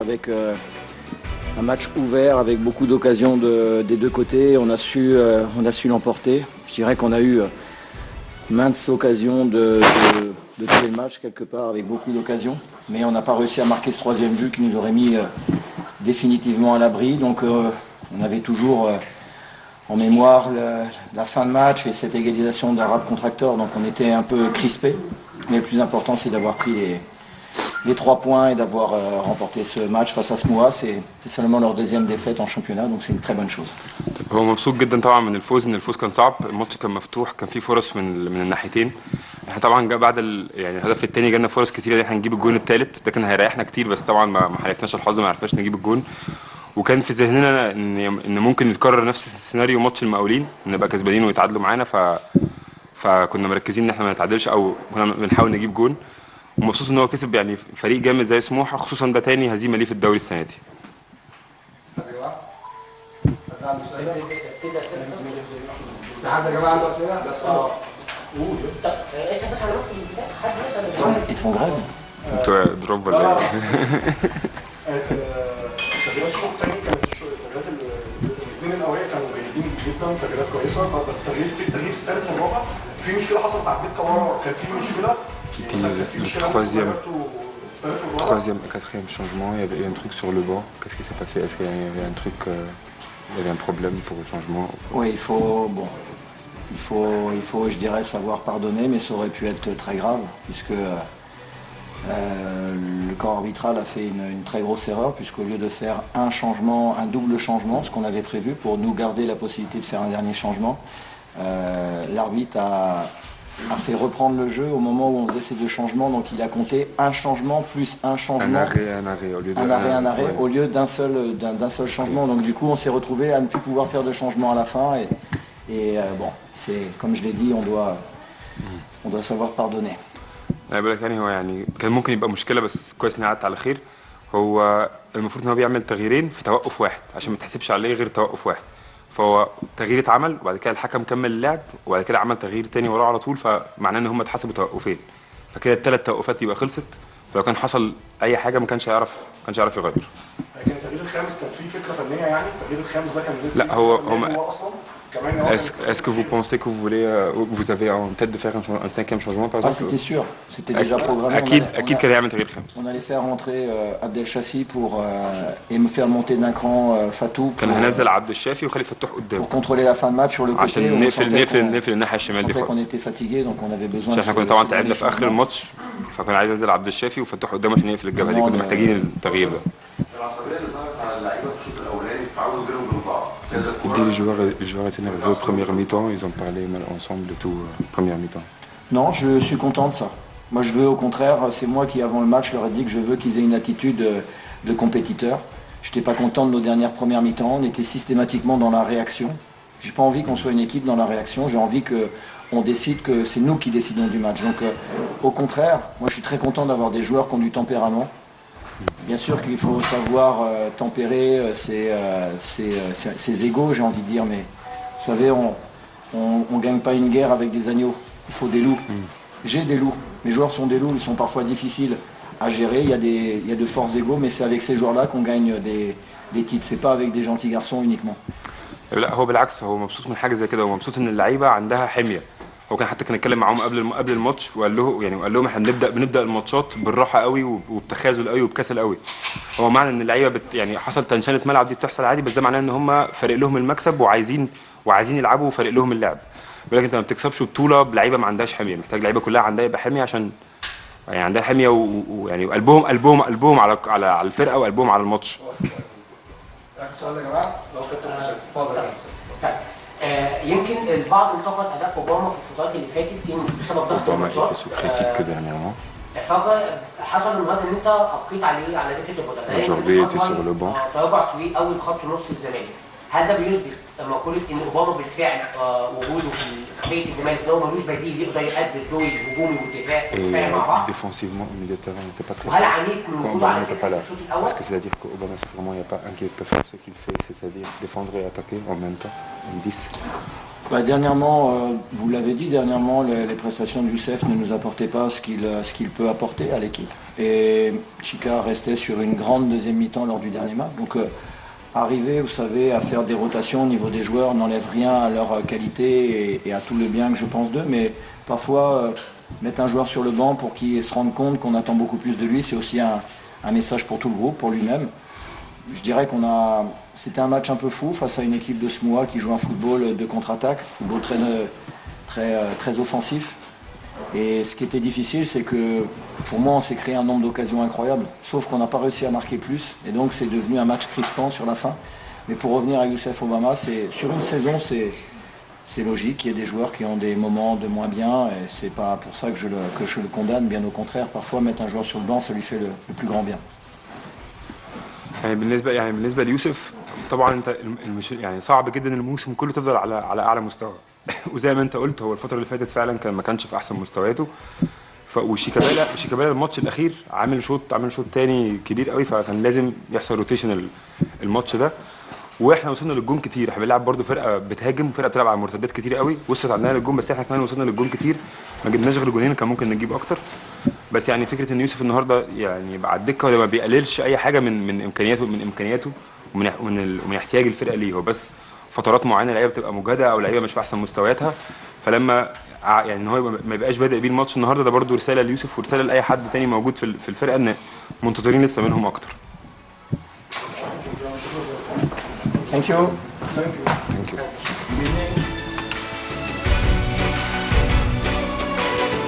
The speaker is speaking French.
avec un match ouvert avec beaucoup d'occasions des deux côtés. On a su l'emporter. Je dirais qu'on a eu maintes occasions de tuer le match quelque part avec beaucoup d'occasions. Mais on n'a pas réussi à marquer ce troisième but qui nous aurait mis définitivement à l'abri. Donc on avait toujours en mémoire la fin de match et cette égalisation d'Arabe contre Acteur. Donc on était un peu crispés. Mais le plus important, c'est d'avoir pris les 3 points et d'avoir remporté ce match face à Smoua. C'est seulement leur deuxième défaite en championnat, donc c'est une très bonne chose. هو مبسوط جدا طبعا من الفوز، ان الفوز كان صعب، الماتش كان مفتوح، كان فيه فرص من الناحيتين. احنا طبعا بعد يعني الهدف الثاني جالنا فرص كتيره ان احنا نجيب الجون الثالث، ده كان هيريحنا كتير، بس طبعا ما حالفناش الحظ، ما عرفناش نجيب الجون. وكان في ذهننا ان ممكن يتكرر نفس السيناريو ماتش المقاولين، نبقى كسبانين ويتعادلوا معانا، فكنا مركزين ان احنا ما نتعادلش او كنا بنحاول نجيب جون. ومبسوط ان هو كسب يعني فريق جامد زي سموحه، خصوصا ده تاني هزيمه ليه في الدوري السنه دي. حد يا جماعه عنده اسئله؟ بس طب اسف بس انا ممكن حد مثلا Ils font grève. انتوا دروب ولا ايه؟ التغييرات الشوط الثاني كانت التغييرات الاثنين الاوليه كانوا جيدين جدا، تغييرات كويسه. طب بس التغيير الثالث والرابع في مشكله حصلت على الدكه ورا، كان في مشكله. Troisième et quatrième changement, il y avait un truc sur le banc. Qu'est-ce qui s'est passé? Est-ce qu'il y avait un truc, il y avait un problème pour le changement? Oui, il faut, je dirais, savoir pardonner, mais ça aurait pu être très grave, puisque le corps arbitral a fait une très grosse erreur, puisqu'au lieu de faire un double changement, ce qu'on avait prévu pour nous garder la possibilité de faire un dernier changement, l'arbitre a fait reprendre le jeu au moment où on faisait ces 2 changements, donc il a compté un changement plus un changement, un arrêt au lieu au lieu d'un seul changement. Donc du coup on s'est retrouvé à ne plus pouvoir faire de changement à la fin et bon, c'est comme je l'ai dit, on doit savoir pardonner. انا بقول لك يعني هو يعني كان ممكن يبقى مشكله، بس كويس اني قعدت على خير. هو المفروض ان هو بيعمل تغييرين في توقف واحد عشان ما تحسبش عليه غير توقف واحد، فهو تغيير اتعمل وبعد كده الحكم كمل اللعب وبعد كده عمل تغيير تاني وراه على طول، فمعناه ان هم اتحسبوا توقفين، فكده ال3 توقفات يبقى خلصت. فلو كان حصل اي حاجه ما كانش هيعرف يغير. لكن التغيير الخامس كان فيه فكره فنيه، يعني التغيير الخامس ده كان لا هو اصلا كمان. Est-ce que vous pensez que vous avez en tête de faire un 5e changement par exemple? Ah, c'était sûr, c'était déjà programmé. أكيد كان هيعمل تغيير خامس. On allait faire rentrer Abdel Chafi et me faire monter d'un cran Fatou. كان هنزل عبد الشافي وخلي فتوح قدام. Pour contrôler la fin de match sur le côté. عشان نقفل الناحية الشمال دي خالص. On était fatigué donc on avait besoin. عشان احنا كنا طبعا تعبنا في آخر الماتش، فكان عايز ينزل عبد الشافي وفتوح قدام عشان يقفل الجبهة دي، كنا محتاجين التغيير ده. العصبية اللي ظهرت على اللعيبة في الشوط الأولاني تعودوا بينهم وبين بعض. Dès les joueurs étaient nerveux première mi-temps, ils ont parlé mal ensemble de tout première mi-temps. Non, je suis content de ça. Moi je veux au contraire, c'est moi qui avant le match leur ai dit que je veux qu'ils aient une attitude de compétiteur. Je n'étais pas content de nos dernières premières mi-temps, on était systématiquement dans la réaction. J'ai pas envie qu'on soit une équipe dans la réaction, j'ai envie qu'on décide que c'est nous qui décidons du match. Donc au contraire, moi je suis très content d'avoir des joueurs qui ont du tempérament. Bien sûr qu'il faut savoir tempérer ses égos, j'ai envie de dire, mais vous savez, on ne gagne pas une guerre avec des agneaux, il faut des loups. J'ai des loups, mes joueurs sont des loups, ils sont parfois difficiles à gérer, il y a de forts égos, mais c'est avec ces joueurs-là qu'on gagne des titres, c'est pas avec des gentils garçons uniquement. لا هو بالعكس، هو مبسوط من حاجة زي كده، هو مبسوط ان اللعيبة عندها حمية. هو كان حتى اتكلم معاهم قبل الماتش وقال لهم احنا بنبدا الماتشات بالراحه قوي وبتخاذل قوي وبكسل قوي. هو معنى ان اللعيبه يعني حصل تنشنه ملعب دي بتحصل عادي، بس ده معناه ان هم فارق لهم المكسب وعايزين يلعبوا وفارق لهم اللعب. ولكن انت ما بتكسبش بطوله بلعيبه ما عندهاش حميه، محتاج لعيبه كلها عندها يبقى حميه، عشان يعني عندها حميه ويعني قلبهم على الفرقه وقلبهم على الماتش. السؤال يا جماعه لو كنت اتفضل. يمكن البعض انتقد اداء اوباما في الفترات اللي فاتت بسبب ضغط الماتشات. حصل النهارده ان انت ابقيت عليه على دفه البدلاء. تراجع كبير قوي لخط نص الزمالك. هل ده بيثبت مقوله ان اوباما بالفعل وجوده في فرقه الزمالك ان هو ملوش بديل يقدر يؤدي الدور الهجومي والدفاعي مع بعض؟ وهل عانيت من وجوده على كده في الشوط الاول؟ Parce que c'est-à-dire qu'Obama, c'est vraiment, il n'y a pas un qui peut faire ce qu'il fait, c'est-à-dire défendre et attaquer en même temps, en 10. Bah, dernièrement, vous l'avez dit, dernièrement, les prestations de Youssef ne nous apportaient pas ce qu'il peut apporter à l'équipe. Et Chika restait sur une grande deuxième mi-temps lors du dernier match. Donc, arriver, vous savez, à faire des rotations au niveau des joueurs n'enlève rien à leur qualité et à tout le bien que je pense d'eux. Mais parfois, mettre un joueur sur le banc pour qu'il se rende compte qu'on attend beaucoup plus de lui, c'est aussi un message pour tout le groupe, pour lui-même. Je dirais c'était un match un peu fou face à une équipe de Samoa qui joue un football de contre-attaque, football très offensif. Et ce qui était difficile, c'est que pour moi, on s'est créé un nombre d'occasions incroyables, sauf qu'on n'a pas réussi à marquer plus. Et donc, c'est devenu un match crispant sur la fin. Mais pour revenir à Youssef Obama, sur une saison, c'est logique qu'il y ait des joueurs qui ont des moments de moins bien. Et c'est pas pour ça que je le condamne, bien au contraire. Parfois, mettre un joueur sur le banc, ça lui fait le plus grand bien. يعني بالنسبه ليوسف طبعا انت يعني صعب جدا الموسم كله تفضل على اعلى مستوى. وزي ما انت قلت هو الفتره اللي فاتت فعلا ما كانش في احسن مستوياته. وشيكابالا الماتش الاخير عامل شوط تاني كبير قوي، فكان لازم يحصل روتيشن الماتش ده. واحنا وصلنا للجون كتير، احنا بنلعب برده فرقه بتهاجم وفرقه بتلعب على المرتدات كتير قوي، وصلت عندنا للجون، بس احنا كمان وصلنا للجون كتير، ما جبناش غير جونين، كان ممكن نجيب اكتر. بس يعني فكره ان يوسف النهارده يعني يبقى على الدكه ولا ما بيقللش اي حاجه من امكانياته ومن احتياج الفرقه ليه. هو بس فترات معينه لعيبه بتبقى مجهده او لعيبه مش في احسن مستوياتها، فلما يعني ان هو ما يبقاش بادئ بيه الماتش النهارده، ده برده رساله ليوسف ورساله لاي حد تاني موجود في الفرقه ان منتظرين لسه منهم اكتر. Thank you. Thank you. Thank you.